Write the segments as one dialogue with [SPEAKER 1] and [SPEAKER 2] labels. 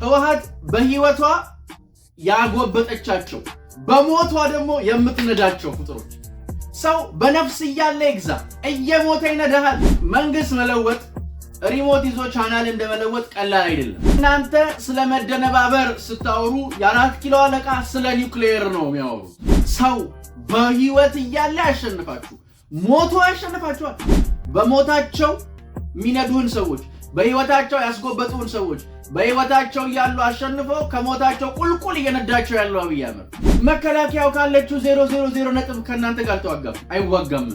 [SPEAKER 1] ህወሓት በህይወቷ ያጎበጠቻቸው በሞቷ ደግሞ የምትነዳቸው ፍጥሮች ሰው በነፍስ እያለ ይግዛ እየሞተ ይነዳሃል። መንግስት መለወጥ ሪሞት ይዞ ቻናል እንደመለወጥ ቀላል አይደለም። እናንተ ስለ መደነባበር ስታወሩ የ4 ኪሎ አለቃ ስለ ኒውክሌር ነው የሚያወሩት። ሰው በህይወት እያለ ያሸንፋችሁ፣ ሞቶ ያሸንፋችኋል። በሞታቸው ሚነዱን ሰዎች፣ በህይወታቸው ያስጎበጡን ሰዎች በህይወታቸው ያሉ አሸንፈው ከሞታቸው ቁልቁል እየነዳቸው ያለው አብይ አህመድ መከላከያው ካለችው 000 ነጥብ ከናንተ ጋር ተዋጋም አይዋጋም።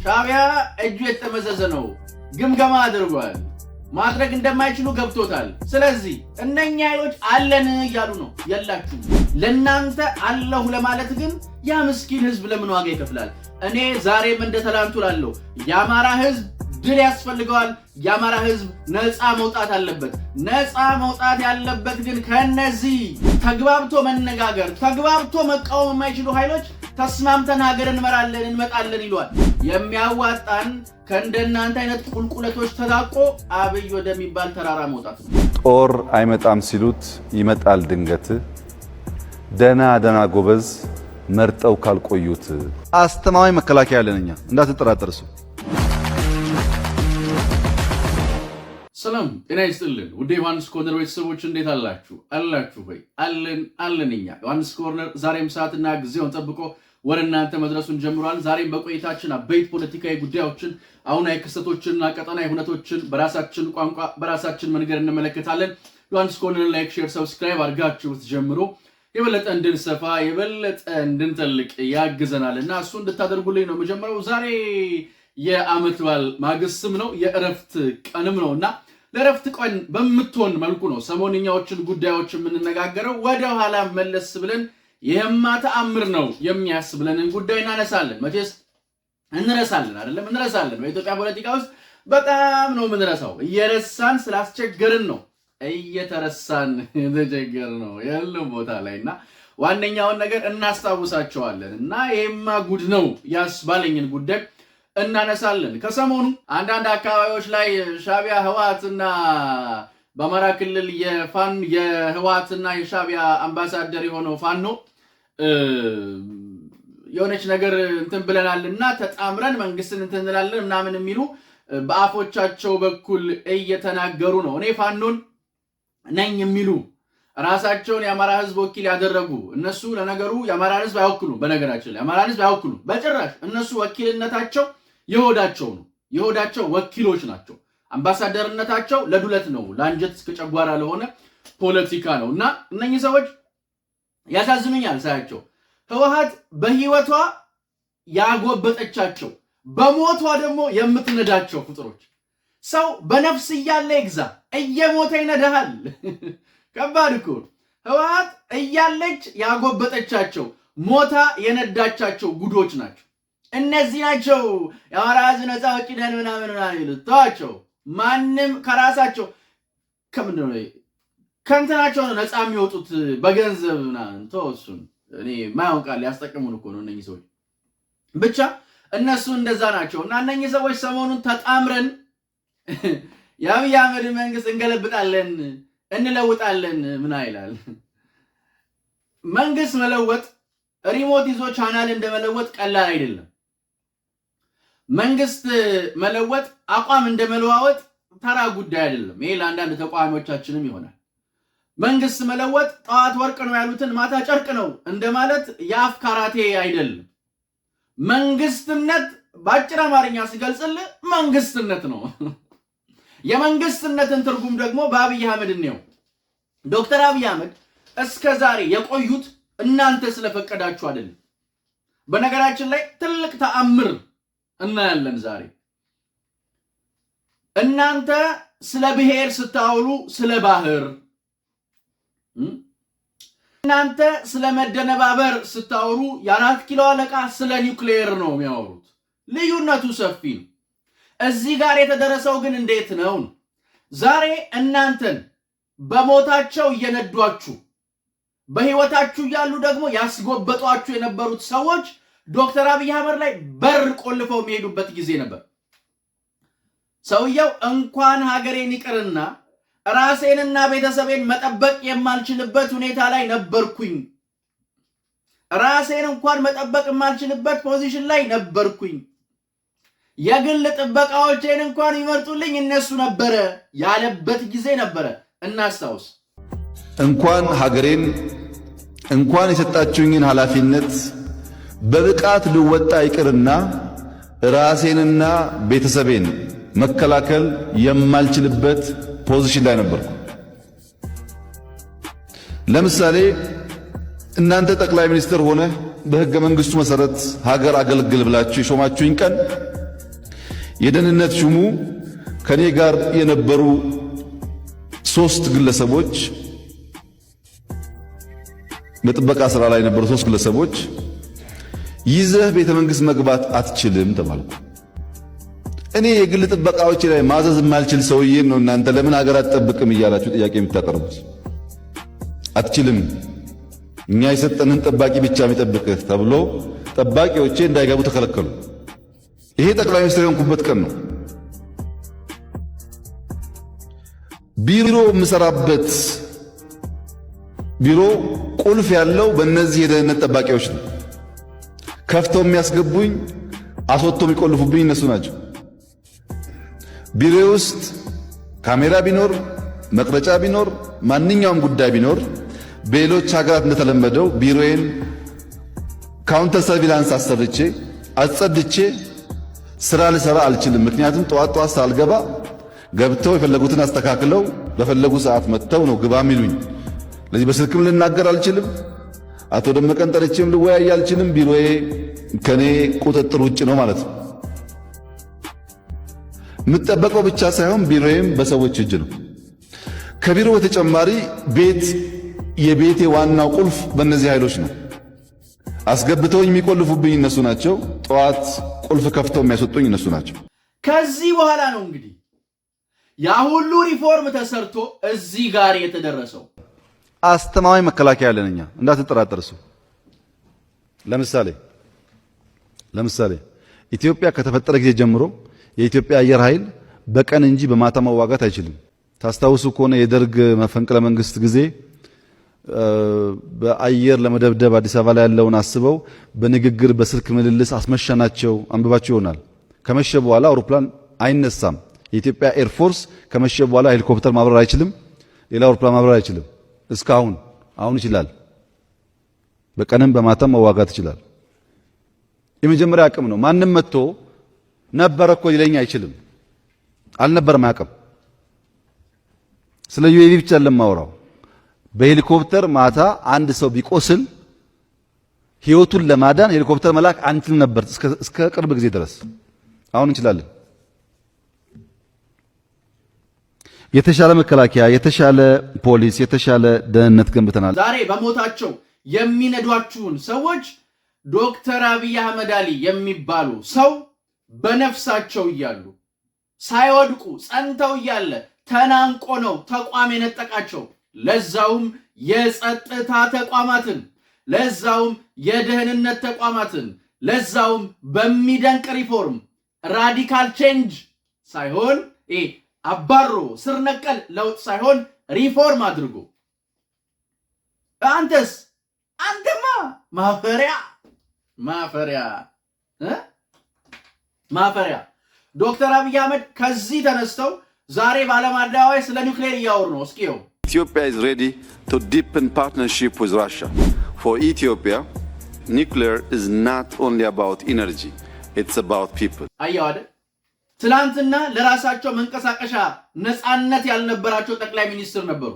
[SPEAKER 1] ሻዕቢያ እጁ የተመዘዘ ነው፣ ግምገማ አድርጓል፣ ማድረግ እንደማይችሉ ገብቶታል። ስለዚህ እነኛ ኃይሎች አለን እያሉ ነው። የላችሁ ለናንተ አለሁ ለማለት ግን ያ ምስኪን ህዝብ ለምን ዋጋ ይከፍላል? እኔ ዛሬም እንደተላንቱ ላለው የአማራ ህዝብ ድል ያስፈልገዋል። የአማራ ህዝብ ነፃ መውጣት አለበት። ነፃ መውጣት ያለበት ግን ከነዚህ ተግባብቶ መነጋገር፣ ተግባብቶ መቃወም የማይችሉ ኃይሎች ተስማምተን ሀገር እንመራለን እንመጣለን ይሏል። የሚያዋጣን ከእንደናንተ አይነት ቁልቁለቶች ተላቆ አብይ ወደሚባል ተራራ መውጣት ነው።
[SPEAKER 2] ጦር አይመጣም ሲሉት ይመጣል ድንገት፣ ደና ጎበዝ መርጠው ካልቆዩት። አስተማማኝ መከላከያ ያለን እኛ እንዳትጠራጠርሱ።
[SPEAKER 1] ሰላም ጤና ይስጥልን ውድ ዮሐንስ ኮርነር ቤተሰቦች እንዴት አላችሁ? አላችሁ ወይ? አለን እኛ ዮሐንስ ኮርነር ዛሬም ሰዓትና ጊዜውን ጠብቆ ወደ እናንተ መድረሱን ጀምሯል። ዛሬም በቆይታችን አበይት ፖለቲካዊ ጉዳዮችን፣ አሁናዊ ክስተቶችንና ቀጠናዊ ሁነቶችን በራሳችን ቋንቋ በራሳችን መንገድ እንመለከታለን። ዮሐንስ ኮርነር ላይክ፣ ሼር፣ ሰብስክራይብ አድርጋችሁ ጀምሮ የበለጠ እንድንሰፋ የበለጠ እንድንጠልቅ ያግዘናልና እሱ እንድታደርጉልኝ ነው መጀመሪያው። ዛሬ የዓመት በዓል ማግስትም ነው፣ የእረፍት ቀንም ነውና ለረፍት ቀን በምትሆን መልኩ ነው ሰሞንኛዎችን ጉዳዮች የምንነጋገረው። ወደ ኋላ መለስ ብለን ይሄማ ተአምር ነው የሚያስብለንን ጉዳይ እናነሳለን። መቼስ እንረሳለን አይደለም? እንረሳለን። በኢትዮጵያ ፖለቲካ ውስጥ በጣም ነው የምንረሳው። እየረሳን ስላስቸገርን ነው እየተረሳን ተቸገር ነው ያለው ቦታ ላይና ዋነኛውን ነገር እናስታውሳቸዋለን። እና ይሄማ ጉድ ነው ያስባለኝን ጉዳይ እናነሳለን። ከሰሞኑ አንዳንድ አካባቢዎች ላይ ሻዕቢያ ህወሓትና በአማራ ክልል የህወሓትና የሻዕቢያ አምባሳደር የሆነው ፋኖ የሆነች ነገር እንትን ብለናልና ተጣምረን መንግስትን እንትን እንላለን ምናምን የሚሉ በአፎቻቸው በኩል እየተናገሩ ነው። እኔ ፋኖን ነኝ የሚሉ ራሳቸውን የአማራ ህዝብ ወኪል ያደረጉ እነሱ ለነገሩ የአማራ ህዝብ አይወክሉም። በነገራችን ላይ የአማራ ህዝብ አይወክሉም በጭራሽ። እነሱ ወኪልነታቸው የሆዳቸው ነው፣ የሆዳቸው ወኪሎች ናቸው። አምባሳደርነታቸው ለዱለት ነው፣ ለአንጀት እስከ ጨጓራ ለሆነ ፖለቲካ ነው። እና እነኚህ ሰዎች ያሳዝኑኛል ሳያቸው። ህወሓት በህይወቷ ያጎበጠቻቸው በሞቷ ደግሞ የምትነዳቸው ፍጥሮች ሰው በነፍስ እያለ ይግዛ እየሞተ ይነዳሃል። ከባድ እኮ ህወሓት እያለች ያጎበጠቻቸው ሞታ የነዳቻቸው ጉዶች ናቸው። እነዚህ ናቸው የአማራ ህዝብ ነፃ አውጪ ነን ምናምን ይሉት። ተዋቸው። ማንም ከራሳቸው ከምንድን ነው ከእንትናቸው ነው ነፃ የሚወጡት በገንዘብ ምናምን። ተወሱን እኔ ማያውን ቃል ያስጠቅሙን እኮ ነው እነኚህ ሰዎች። ብቻ እነሱ እንደዛ ናቸው። እና እነኚህ ሰዎች ሰሞኑን ተጣምረን የአብይ አህመድ መንግስት እንገለብጣለን እንለውጣለን ምን ይላል። መንግስት መለወጥ ሪሞት ይዞ ቻናል እንደመለወጥ ቀላል አይደለም። መንግስት መለወጥ አቋም እንደመለዋወጥ ተራ ጉዳይ አይደለም። ይሄ ለአንዳንድ ተቋሚዎቻችንም ይሆናል። መንግስት መለወጥ ጠዋት ወርቅ ነው ያሉትን ማታ ጨርቅ ነው እንደማለት የአፍ ካራቴ አይደለም። መንግስትነት በአጭር አማርኛ ሲገልጽልህ መንግስትነት ነው። የመንግስትነትን ትርጉም ደግሞ በአብይ አህመድ ነው። ዶክተር አብይ አህመድ እስከ ዛሬ የቆዩት እናንተ ስለፈቀዳችሁ አይደለም። በነገራችን ላይ ትልቅ ተአምር እናያለን ዛሬ። እናንተ ስለ ብሔር ስታወሉ ስለ ባህር፣ እናንተ ስለ መደነባበር ስታወሩ የ4 ኪሎ አለቃ ስለ ኒውክሌር ነው የሚያወሩት። ልዩነቱ ሰፊ ነው። እዚህ ጋር የተደረሰው ግን እንዴት ነው? ዛሬ እናንተን በሞታቸው እየነዷችሁ በህይወታችሁ ያሉ ደግሞ ያስጎበጧችሁ የነበሩት ሰዎች ዶክተር አብይ አህመድ ላይ በር ቆልፈው የሚሄዱበት ጊዜ ነበር። ሰውየው እንኳን ሀገሬን ይቅርና ራሴንና ቤተሰቤን መጠበቅ የማልችልበት ሁኔታ ላይ ነበርኩኝ። ራሴን እንኳን መጠበቅ የማልችልበት ፖዚሽን ላይ ነበርኩኝ። የግል ጥበቃዎቼን እንኳን ይመርጡልኝ እነሱ ነበረ ያለበት ጊዜ ነበረ። እናስታውስ።
[SPEAKER 2] እንኳን ሀገሬን እንኳን የሰጣችሁኝን ኃላፊነት በብቃት ልወጣ ይቅርና ራሴንና ቤተሰቤን መከላከል የማልችልበት ፖዚሽን ላይ ነበርኩ። ለምሳሌ እናንተ ጠቅላይ ሚኒስትር ሆነ በሕገ መንግሥቱ መሠረት ሀገር አገልግል ብላችሁ የሾማችሁኝ ቀን የደህንነት ሹሙ ከኔ ጋር የነበሩ 3 ግለሰቦች በጥበቃ ስራ ላይ የነበሩ 3 ግለሰቦች ይዘህ ቤተ መንግሥት መግባት አትችልም ተባልኩ። እኔ የግል ጥበቃዎች ላይ ማዘዝ የማልችል ሰውዬን ነው እናንተ ለምን ሀገር አትጠብቅም እያላችሁ ጥያቄ የምታቀርቡት? አትችልም፣ እኛ የሰጠንን ጠባቂ ብቻ የሚጠብቅህ ተብሎ ጠባቂዎቼ እንዳይገቡ ተከለከሉ። ይሄ ጠቅላይ ሚኒስትር የሆንኩበት ቀን ነው። ቢሮ የምሰራበት ቢሮ ቁልፍ ያለው በእነዚህ የደህንነት ጠባቂዎች ነው። ከፍተው የሚያስገቡኝ አስወጥተው የሚቆልፉብኝ እነሱ ናቸው። ቢሮ ውስጥ ካሜራ ቢኖር መቅረጫ ቢኖር ማንኛውም ጉዳይ ቢኖር በሌሎች ሀገራት እንደተለመደው ቢሮዬን ካውንተር ሰርቪላንስ አሰርቼ አጸድቼ ስራ ልሰራ አልችልም። ምክንያቱም ጠዋት ሳልገባ ገብተው የፈለጉትን አስተካክለው በፈለጉ ሰዓት መጥተው ነው ግባ ሚሉኝ። ለዚህ በስልክም ልናገር አልችልም። አቶ ደመቀን ጠርቼም ልወያይ አልችልም። ቢሮዬ ከኔ ቁጥጥር ውጭ ነው ማለት ነው። የምጠበቀው ብቻ ሳይሆን ቢሮዬም በሰዎች እጅ ነው። ከቢሮ በተጨማሪ የቤቴ ዋናው ቁልፍ በእነዚህ ኃይሎች ነው። አስገብተውኝ የሚቆልፉብኝ እነሱ ናቸው። ጠዋት ቁልፍ ከፍተው የሚያስወጡኝ እነሱ ናቸው።
[SPEAKER 1] ከዚህ በኋላ ነው እንግዲህ ያ ሁሉ ሪፎርም ተሰርቶ እዚህ ጋር የተደረሰው።
[SPEAKER 2] አስተማማኝ መከላከያ ያለን እኛ እንዳትጠራጠርሱ። ለምሳሌ ኢትዮጵያ ከተፈጠረ ጊዜ ጀምሮ የኢትዮጵያ አየር ኃይል በቀን እንጂ በማታ መዋጋት አይችልም። ታስታውሱ ከሆነ የደርግ መፈንቅለ መንግስት ጊዜ በአየር ለመደብደብ አዲስ አበባ ላይ ያለውን አስበው በንግግር በስልክ ምልልስ አስመሻናቸው። አንብባቸው ይሆናል። ከመሸ በኋላ አውሮፕላን አይነሳም። የኢትዮጵያ ኤር ፎርስ ከመሸ በኋላ ሄሊኮፕተር ማብረር አይችልም። ሌላ አውሮፕላን ማብረር አይችልም። እስካሁን አሁን ይችላል። በቀንም በማታም መዋጋት ይችላል። የመጀመሪያ አቅም ነው። ማንም መጥቶ ነበረ እኮ ሊለኝ አይችልም። አልነበረም አቅም። ስለ ዩኤቪ ብቻ ለማወራው በሄሊኮፕተር ማታ አንድ ሰው ቢቆስል ህይወቱን ለማዳን ሄሊኮፕተር መላክ አንችልም ነበር እስከ ቅርብ ጊዜ ድረስ። አሁን እንችላለን። የተሻለ መከላከያ፣ የተሻለ ፖሊስ፣ የተሻለ ደህንነት ገንብተናል።
[SPEAKER 1] ዛሬ በሞታቸው የሚነዷችሁን ሰዎች ዶክተር አብይ አህመድ አሊ የሚባሉ ሰው በነፍሳቸው እያሉ ሳይወድቁ ጸንተው እያለ ተናንቆ ነው ተቋም የነጠቃቸው። ለዛውም የጸጥታ ተቋማትን፣ ለዛውም የደህንነት ተቋማትን፣ ለዛውም በሚደንቅ ሪፎርም ራዲካል ቼንጅ ሳይሆን አባሮ ስር ነቀል ለውጥ ሳይሆን ሪፎርም አድርጎ። አንተማ ማፈሪያ። ዶክተር አብይ አህመድ ከዚህ ተነስተው ዛሬ በዓለም አደባባይ ስለ ኒውክሌር እያወሩ ነው። እስኪው
[SPEAKER 2] Ethiopia is ready to deepen partnership with Russia. For Ethiopia, nuclear is not only about energy, it's about people.
[SPEAKER 1] አያዋደ ትላንትና ለራሳቸው መንቀሳቀሻ ነፃነት ያልነበራቸው ጠቅላይ ሚኒስትር ነበሩ።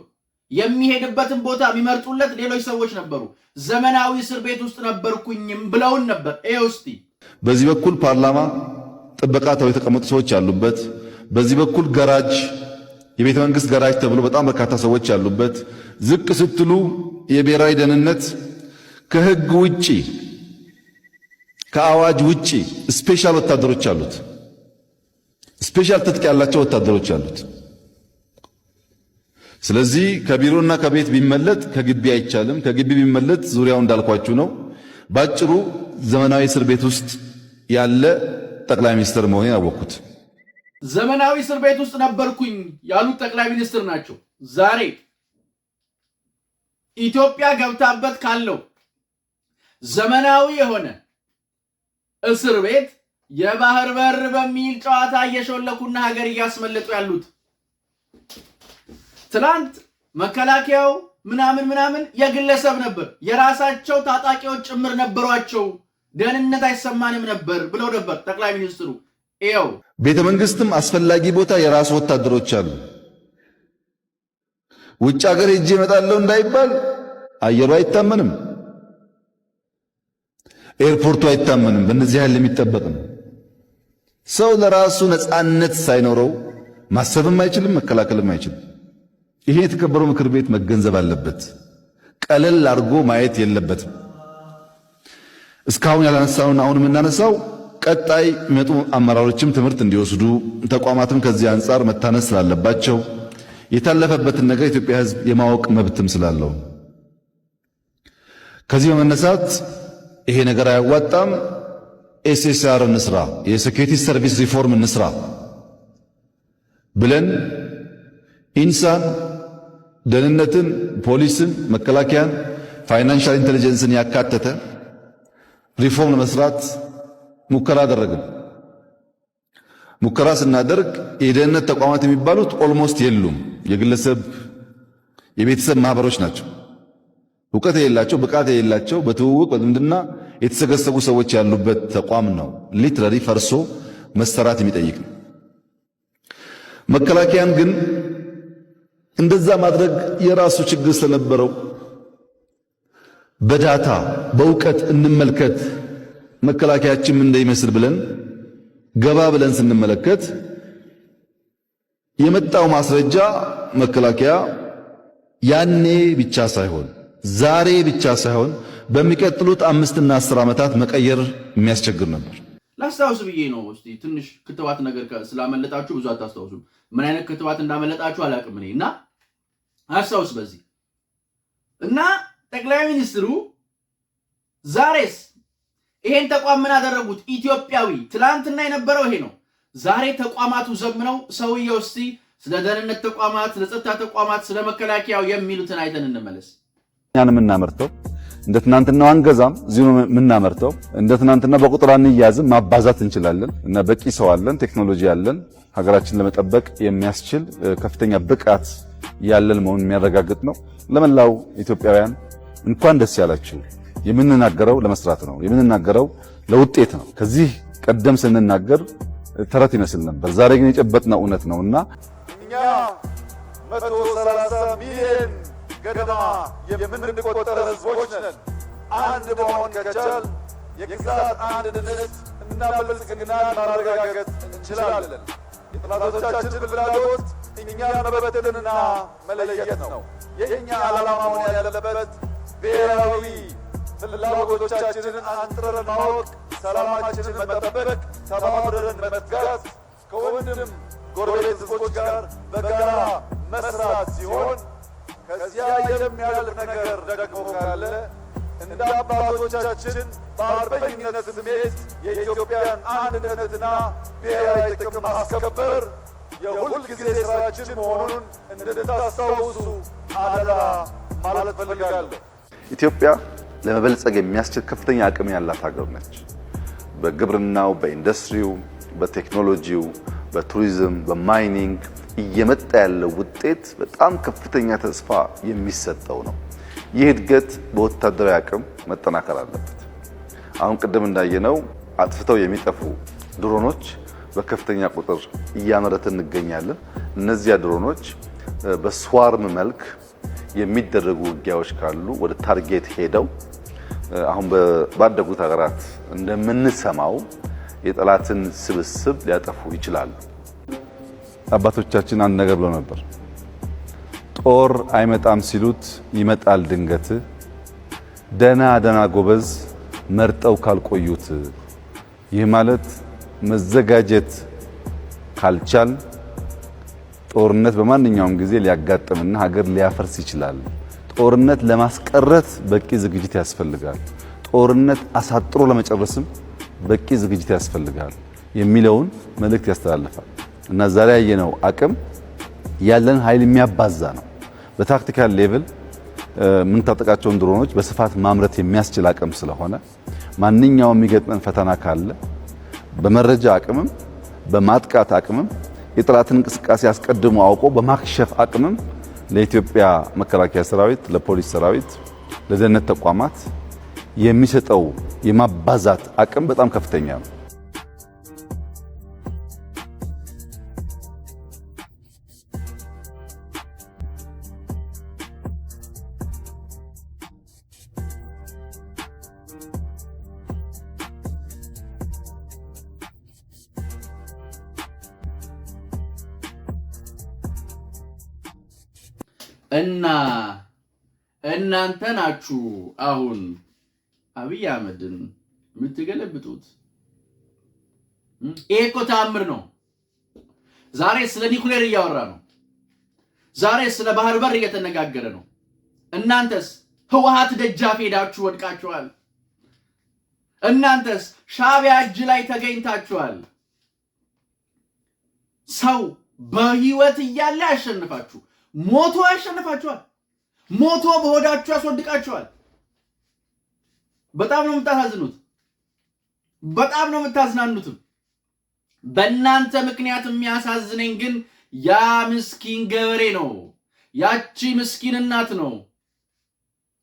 [SPEAKER 1] የሚሄድበትን ቦታ የሚመርጡለት ሌሎች ሰዎች ነበሩ። ዘመናዊ እስር ቤት ውስጥ ነበርኩኝም ብለውን ነበር። እስቲ
[SPEAKER 2] በዚህ በኩል ፓርላማ ጥበቃ ተብለው የተቀመጡ ሰዎች ያሉበት፣ በዚህ በኩል ገራጅ የቤተ መንግስት ገራጅ ተብሎ በጣም በርካታ ሰዎች ያሉበት፣ ዝቅ ስትሉ የብሔራዊ ደህንነት ከህግ ውጪ ከአዋጅ ውጪ ስፔሻል ወታደሮች አሉት። ስፔሻል ትጥቅ ያላቸው ወታደሮች አሉት። ስለዚህ ከቢሮና ከቤት ቢመለጥ ከግቢ አይቻልም። ከግቢ ቢመለጥ ዙሪያው እንዳልኳችሁ ነው። ባጭሩ ዘመናዊ እስር ቤት ውስጥ ያለ ጠቅላይ ሚኒስትር መሆኔን አወቅኩት።
[SPEAKER 1] ዘመናዊ እስር ቤት ውስጥ ነበርኩኝ ያሉት ጠቅላይ ሚኒስትር ናቸው። ዛሬ ኢትዮጵያ ገብታበት ካለው ዘመናዊ የሆነ እስር ቤት የባህር በር በሚል ጨዋታ እየሾለኩና ሀገር እያስመለጡ ያሉት ትላንት መከላከያው ምናምን የግለሰብ ነበር፣ የራሳቸው ታጣቂዎች ጭምር ነበሯቸው፣ ደህንነት አይሰማንም ነበር ብለው ነበር ጠቅላይ ሚኒስትሩ። ይኸው
[SPEAKER 2] ቤተ መንግስትም አስፈላጊ ቦታ የራሱ ወታደሮች አሉ። ውጭ ሀገር ሄጄ እመጣለሁ እንዳይባል አየሩ አይታመንም፣ ኤርፖርቱ አይታመንም። በእነዚህ ያህል የሚጠበቅ ነው። ሰው ለራሱ ነፃነት ሳይኖረው ማሰብም አይችልም፣ መከላከልም አይችልም። ይሄ የተከበረው ምክር ቤት መገንዘብ አለበት። ቀለል አድርጎ ማየት የለበትም። እስካሁን ያላነሳውን አሁን የምናነሳው ቀጣይ የሚመጡ አመራሮችም ትምህርት እንዲወስዱ ተቋማትም ከዚህ አንጻር መታነስ ስላለባቸው የታለፈበትን ነገር የኢትዮጵያ ሕዝብ የማወቅ መብትም ስላለው ከዚህ በመነሳት ይሄ ነገር አያዋጣም፣ ኤስኤስአር እንስራ፣ የሴኩሪቲ ሰርቪስ ሪፎርም እንስራ ብለን ኢንሳን፣ ደህንነትን፣ ፖሊስን፣ መከላከያን፣ ፋይናንሻል ኢንተለጀንስን ያካተተ ሪፎርም ለመስራት ሙከራ አደረግን። ሙከራ ስናደርግ የደህንነት ተቋማት የሚባሉት ኦልሞስት የሉም። የግለሰብ የቤተሰብ ማህበሮች ናቸው። እውቀት የሌላቸው፣ ብቃት የሌላቸው፣ በትውውቅ በዝምድና የተሰገሰጉ ሰዎች ያሉበት ተቋም ነው። ሊትራሊ ፈርሶ መሰራት የሚጠይቅ ነው። መከላከያን ግን እንደዛ ማድረግ የራሱ ችግር ስለነበረው በዳታ በእውቀት እንመልከት መከላከያችን እንደይመስል ብለን ገባ ብለን ስንመለከት የመጣው ማስረጃ መከላከያ ያኔ ብቻ ሳይሆን ዛሬ ብቻ ሳይሆን በሚቀጥሉት 5 እና 10 ዓመታት መቀየር የሚያስቸግር ነበር።
[SPEAKER 1] ላስታውስ ብዬ ነው። እስቲ ትንሽ ክትባት ነገር ስላመለጣችሁ ብዙ አታስታውሱም። ምን አይነት ክትባት እንዳመለጣችሁ አላውቅም እኔ እና አስታውስ በዚህ እና ጠቅላይ ሚኒስትሩ ዛሬስ ይሄን ተቋም ምን አደረጉት? ኢትዮጵያዊ ትላንትና የነበረው ይሄ ነው። ዛሬ ተቋማቱ ዘምነው ሰውየው እስቲ ስለ ደህንነት ተቋማት፣ ስለ ጸጥታ ተቋማት፣ ስለ መከላከያው የሚሉትን አይተን እንመለስ።
[SPEAKER 2] እኛን የምናመርተው እንደ ትናንትናው አንገዛም፣ እዚሁ ነው የምናመርተው። እንደ ትናንትና በቁጥር አንያዝም፣ ማባዛት እንችላለን እና በቂ ሰው አለን፣ ቴክኖሎጂ አለን። ሀገራችን ለመጠበቅ የሚያስችል ከፍተኛ ብቃት ያለን መሆኑን የሚያረጋግጥ ነው። ለመላው ኢትዮጵያውያን እንኳን ደስ ያላችሁ። የምንናገረው ለመስራት ነው፣ የምንናገረው ለውጤት ነው። ከዚህ ቀደም ስንናገር ተረት ይመስል ነበር። ዛሬ ግን የጨበጥነው እውነት ነውና
[SPEAKER 3] እኛ 130 ሚሊዮን ገደማ የምንቆጠር ህዝቦች ነን። አንድ መሆን ከቻል የግዛት አንድነት እና ብልጽግናን ማረጋገጥ እንችላለን። የጠላቶቻችን ፍላጎት እኛን መበተንና መለየት ነው። የእኛ ዓላማ መሆን ያለበት ብሔራዊ ፍላጎቶቻችንን አንጥረን ማወቅ፣ ሰላማችንን መጠበቅ፣ ተባብረን መትጋት፣ ከወንድም ጎረቤት ህዝቦች ጋር በጋራ መስራት ሲሆን ከዚያ የሚያልፍ ነገር ደግሞ ካለ እንደ አባቶቻችን በአርበኝነት ስሜት የኢትዮጵያን አንድነትና ብሔራዊ ጥቅም ማስከበር የሁል ጊዜ ስራችን መሆኑን እንድታስታውሱ አደራ ማለት ፈልጋለሁ።
[SPEAKER 2] ኢትዮጵያ ለመበልጸግ የሚያስችል ከፍተኛ አቅም ያላት ሀገር ነች። በግብርናው፣ በኢንዱስትሪው፣ በቴክኖሎጂው፣ በቱሪዝም፣ በማይኒንግ እየመጣ ያለው ውጤት በጣም ከፍተኛ ተስፋ የሚሰጠው ነው። ይህ እድገት በወታደራዊ አቅም መጠናከር አለበት። አሁን ቅድም እንዳየነው አጥፍተው የሚጠፉ ድሮኖች በከፍተኛ ቁጥር እያመረትን እንገኛለን። እነዚያ ድሮኖች በስዋርም መልክ የሚደረጉ ውጊያዎች ካሉ ወደ ታርጌት ሄደው አሁን ባደጉት ሀገራት እንደምንሰማው የጠላትን ስብስብ ሊያጠፉ ይችላሉ። አባቶቻችን አንድ ነገር ብለው ነበር። ጦር አይመጣም ሲሉት ይመጣል ድንገት፣ ደና ጎበዝ መርጠው ካልቆዩት። ይህ ማለት መዘጋጀት ካልቻል ጦርነት በማንኛውም ጊዜ ሊያጋጥምና ሀገር ሊያፈርስ ይችላል። ጦርነት ለማስቀረት በቂ ዝግጅት ያስፈልጋል። ጦርነት አሳጥሮ ለመጨረስም በቂ ዝግጅት ያስፈልጋል የሚለውን መልእክት ያስተላልፋል እና ዛሬ ያየነው አቅም ያለን ኃይል የሚያባዛ ነው። በታክቲካል ሌቭል የምንታጠቃቸውን ድሮኖች በስፋት ማምረት የሚያስችል አቅም ስለሆነ ማንኛውም የሚገጥመን ፈተና ካለ በመረጃ አቅምም በማጥቃት አቅምም የጠላትን እንቅስቃሴ አስቀድሞ አውቆ በማክሸፍ አቅምም ለኢትዮጵያ መከላከያ ሰራዊት፣ ለፖሊስ ሰራዊት፣ ለደህንነት ተቋማት የሚሰጠው የማባዛት አቅም በጣም ከፍተኛ ነው።
[SPEAKER 1] እናንተ ናችሁ አሁን አብይ አህመድን የምትገለብጡት። ይሄ እኮ ተአምር ነው። ዛሬ ስለ ኒኩሌር እያወራ ነው። ዛሬ ስለ ባህር በር እየተነጋገረ ነው። እናንተስ ህወሓት ደጃፍ ሄዳችሁ ወድቃችኋል። እናንተስ ሻዕቢያ እጅ ላይ ተገኝታችኋል። ሰው በህይወት እያለ ያሸንፋችሁ፣ ሞቶ ያሸንፋችኋል። ሞቶ በሆዳችሁ ያስወድቃችኋል። በጣም ነው የምታሳዝኑት። በጣም ነው የምታዝናኑትም። በእናንተ ምክንያት የሚያሳዝነኝ ግን ያ ምስኪን ገበሬ ነው። ያቺ ምስኪን እናት ነው።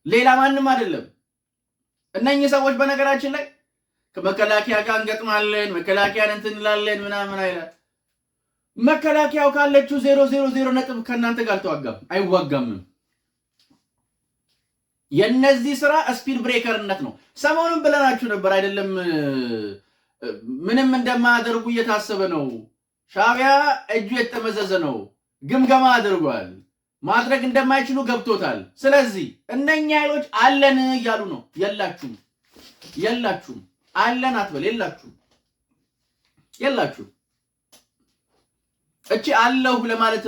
[SPEAKER 1] ሌላ ማንም አይደለም። እነኚህ ሰዎች በነገራችን ላይ ከመከላከያ ጋር እንገጥማለን፣ መከላከያን እንትን እንላለን ምናምን አይላል። መከላከያው ካለችው 000 ነጥብ ከእናንተ ጋር አልተዋጋም፣ አይዋጋምም። የነዚህ ስራ ስፒድ ብሬከርነት ነው። ሰሞኑን ብለናችሁ ነበር አይደለም? ምንም እንደማያደርጉ እየታሰበ ነው። ሻዕቢያ እጁ የተመዘዘ ነው። ግምገማ አድርጓል። ማድረግ እንደማይችሉ ገብቶታል። ስለዚህ እነኛ ኃይሎች አለን እያሉ ነው። የላችሁም አለን አትበል። የላችሁም። እቺ አለሁ ለማለት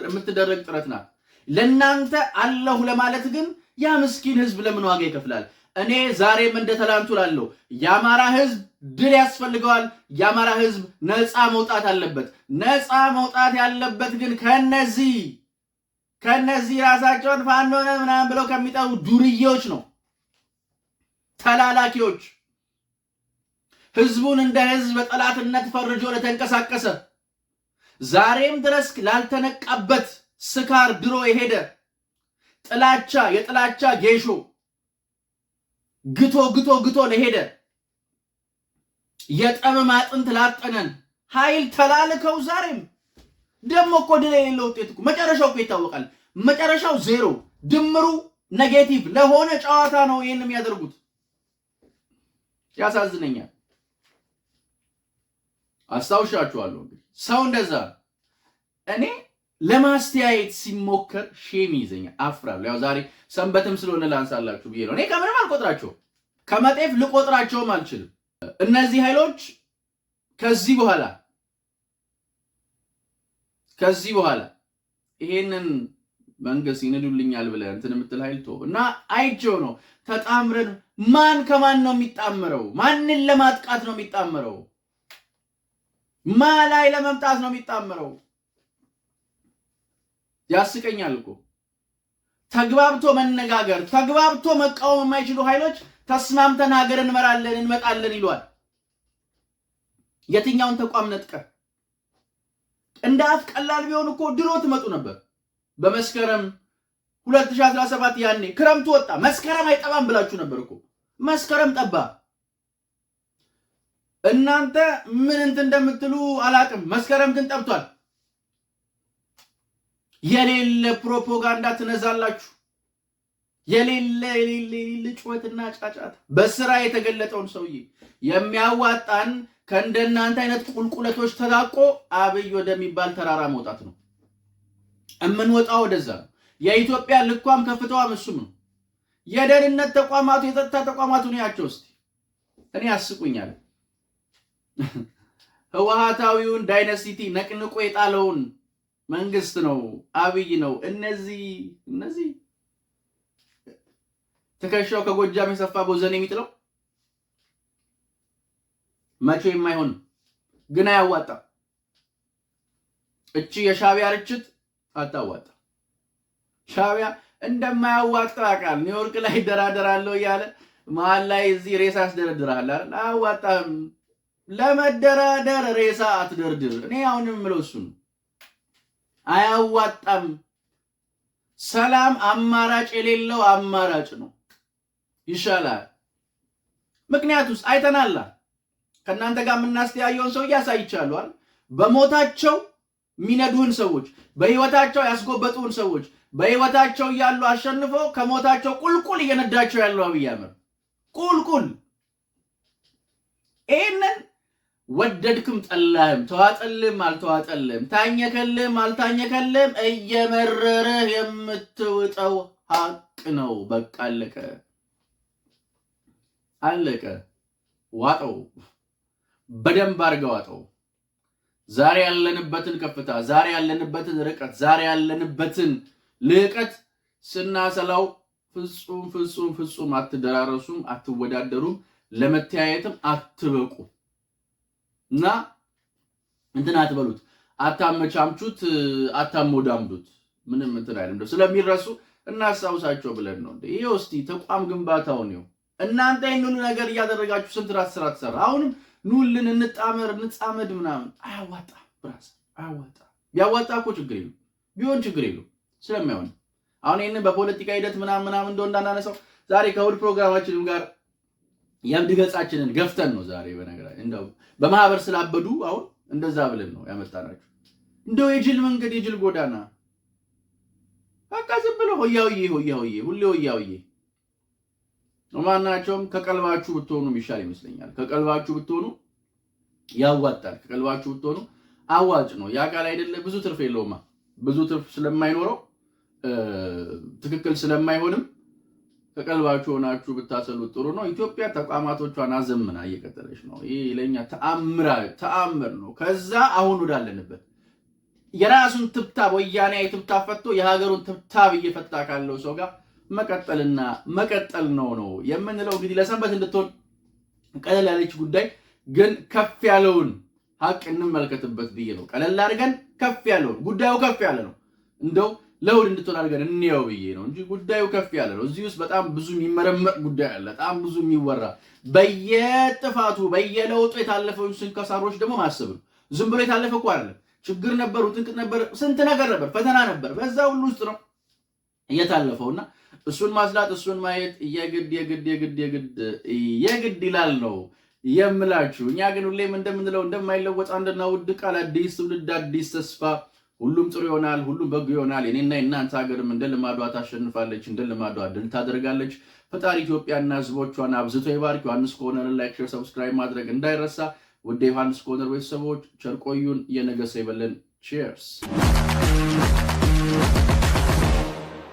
[SPEAKER 1] የምትደረግ ጥረት ናት። ለናንተ አለሁ ለማለት ግን ያ ምስኪን ህዝብ ለምን ዋጋ ይከፍላል? እኔ ዛሬም እንደተላንቱ ላለው የአማራ ህዝብ ድል ያስፈልገዋል። የአማራ ህዝብ ነፃ መውጣት አለበት። ነፃ መውጣት ያለበት ግን ከነዚህ ራሳቸውን ፋኖ ነን ምናምን ብለው ከሚጠሩ ዱርዬዎች ነው፣ ተላላኪዎች። ህዝቡን እንደ ህዝብ በጠላትነት ፈርጆ ለተንቀሳቀሰ ዛሬም ድረስ ላልተነቃበት ስካር ድሮ የሄደ የጥላቻ ጌሾ ግቶ ለሄደ የጠመም አጥንት ላጠነን ኃይል ተላልከው ዛሬም ደሞ እኮ ድል የሌለው ውጤት እኮ መጨረሻው እኮ ይታወቃል። መጨረሻው 0 ድምሩ ኔጌቲቭ ለሆነ ጨዋታ ነው ይሄን የሚያደርጉት። ያሳዝነኛል። አስታውሻችኋለሁ። ሰው እንደዛ እኔ ለማስተያየት ሲሞከር ሼም ይዘኛል፣ አፍራለሁ። ያው ዛሬ ሰንበትም ስለሆነ ላንሳላችሁ ብዬ ነው። እኔ ከምንም አልቆጥራቸውም፣ ከመጤፍ ልቆጥራቸውም አልችልም። እነዚህ ኃይሎች ከዚህ በኋላ ይሄንን መንግስት ይንዱልኛል ብለህ እንትን የምትል ኃይል እና አይቼው ነው ተጣምረን። ማን ከማን ነው የሚጣመረው? ማንን ለማጥቃት ነው የሚጣመረው? ማን ላይ ለመምጣት ነው የሚጣመረው? ያስቀኛል እኮ ተግባብቶ መነጋገር፣ ተግባብቶ መቃወም የማይችሉ ኃይሎች ተስማምተን ሀገር እንመጣለን ይሏል። የትኛውን ተቋም ነጥቀ? እንደ አፍ ቀላል ቢሆን እኮ ድሮ ትመጡ ነበር። በመስከረም 2017 ያኔ ክረምቱ ወጣ፣ መስከረም አይጠባም ብላችሁ ነበር እኮ። መስከረም ጠባ። እናንተ ምን እንትን እንደምትሉ አላቅም። መስከረም ግን ጠብቷል። የሌለ ፕሮፓጋንዳ ትነዛላችሁ። የሌለ ጩኸትና ጫጫታ። በስራ የተገለጠውን ሰውዬ የሚያዋጣን ከእንደናንተ አይነት ቁልቁለቶች ተላቆ አብይ ወደሚባል ተራራ መውጣት ነው። እምንወጣው ወደዛ ነው። የኢትዮጵያ ልኳም ከፍታዋም እሱም ነው። የደህንነት ተቋማቱ፣ የጸጥታ ተቋማቱን ያቸው እስቲ። እኔ ያስቁኛል። ህወሓታዊውን ዳይነስቲ ነቅንቆ የጣለውን መንግስት ነው አብይ ነው። እነዚህ ትከሻው ከጎጃም የሰፋ ቦዘን የሚጥለው መቼ የማይሆን ግን አያዋጣም። እቺ የሻዕቢያ ርችት አታዋጣ። ሻዕቢያ እንደማያዋጣ ቃል ኒውዮርክ ላይ ደራደራለሁ እያለ መሀል ላይ እዚህ ሬሳ አስደረድራል አይደል? አያዋጣም። ለመደራደር ሬሳ አትደርድር። እኔ አሁንም የምለው እሱ ነው። አያዋጣም። ሰላም አማራጭ የሌለው አማራጭ ነው። ይሻላል። ምክንያቱስ አይተናላ። ከእናንተ ጋር የምናስተያየውን ሰው እያሳይቻለሁ አይደል? በሞታቸው የሚነዱህን ሰዎች፣ በህይወታቸው ያስጎበጡን ሰዎች በህይወታቸው እያሉ አሸንፈው ከሞታቸው ቁልቁል እየነዳቸው ያለው አብይ አህመድ ቁልቁል። ይህንን ወደድክም ጠላህም፣ ተዋጠልም አልተዋጠልም፣ ታኘከልም አልታኘከልም እየመረረህ የምትውጠው ሀቅ ነው። በቃ አለቀ አለቀ። ዋጠው፣ በደንብ አድርገው ዋጠው። ዛሬ ያለንበትን ከፍታ፣ ዛሬ ያለንበትን ርቀት፣ ዛሬ ያለንበትን ልዕቀት ስናሰላው ፍጹም ፍጹም ፍጹም አትደራረሱም፣ አትወዳደሩም፣ ለመተያየትም አትበቁ እና እንትን አትበሉት፣ አታመቻምቹት፣ አታሞዳምዱት። ምንም እንትን አይደለም። ስለሚረሱ እናስታውሳቸው ብለን ነው። ይሄው እስቲ ተቋም ግንባታው ነው። እናንተ ይሄንን ነገር እያደረጋችሁ ስንት ራስ ስራ ተሰራ። አሁንም ኑልን እንጣመር እንጻመድ ምናምን አያዋጣ። ብራስ አያዋጣ። ቢያዋጣ እኮ ችግር የለም፣ ቢሆን ችግር የለም። ስለማይሆን አሁን ይሄንን በፖለቲካ ሂደት ምናምን እንደው እንዳናነሳው ዛሬ ከውድ ፕሮግራማችንም ጋር የምድ ገጻችንን ገፍተን ነው ዛሬ በነገራችን እንደው በማህበር ስላበዱ አሁን እንደዛ ብለን ነው ያመጣናችሁ። እንደው የጅል መንገድ የጅል ጎዳና በቃ ዝም ብሎ ሆያውዬ ሁሌ ሆያውዬ ማናቸውም ከቀልባችሁ ብትሆኑ ይሻል ይመስለኛል። ከቀልባችሁ ብትሆኑ ያዋጣል። ከቀልባችሁ ብትሆኑ አዋጭ ነው። ያ ቃል አይደለ ብዙ ትርፍ የለውማ። ብዙ ትርፍ ስለማይኖረው ትክክል ስለማይሆንም ከቀልባችሁ ሆናችሁ ብታሰሉት ጥሩ ነው። ኢትዮጵያ ተቋማቶቿን አዘምና እየቀጠለች ነው። ይሄ ለኛ ተአምር ነው። ከዛ አሁን ወዳለንበት የራሱን ትብታብ ወያኔ ትብታብ ፈቶ የሀገሩን ትብታብ እየፈታ ካለው ሰው ጋር መቀጠልና መቀጠል ነው የምንለው። እንግዲህ ለሰንበት እንድትሆን ቀለል ያለች ጉዳይ ግን ከፍ ያለውን ሀቅ እንመልከትበት ብዬ ነው። ቀለል አድርገን ከፍ ያለውን ጉዳዩ ከፍ ያለ ነው እንደው ለውድ እንድትሆን አድርገን እንየው ብዬ ነው እንጂ ጉዳዩ ከፍ ያለ ነው። እዚህ ውስጥ በጣም ብዙ የሚመረመር ጉዳይ አለ። በጣም ብዙ የሚወራ በየጥፋቱ በየለውጡ የታለፈውን ስንከሳሮች ደግሞ ማሰብ ነው። ዝም ብሎ የታለፈ እኮ አይደለም። ችግር ነበር፣ ውጥንቅጥ ነበር፣ ስንት ነገር ነበር፣ ፈተና ነበር። በዛ ሁሉ ውስጥ ነው እየታለፈውና እሱን ማስላት እሱን ማየት የግድ ይላል ነው የምላችሁ። እኛ ግን ሁሌም እንደምንለው እንደማይለወጥ አንድና ውድ ቃል አዲስ ትውልድ አዲስ ተስፋ፣ ሁሉም ጥሩ ይሆናል፣ ሁሉም በጎ ይሆናል። የኔና የእናንተ ሀገርም እንደ ልማዷ ታሸንፋለች፣ እንደ ልማዷ ድል ታደርጋለች። ፈጣሪ ኢትዮጵያና ሕዝቦቿን አብዝቶ ይባርክ። ዮሐንስ ኮርነር ላይክ፣ ሼር፣ ሰብስክራይብ ማድረግ እንዳይረሳ። ውድ ዮሐንስ ኮርነር ቤተሰቦች ቸር ቆዩን። የነገሰ ይበለን። ቺርስ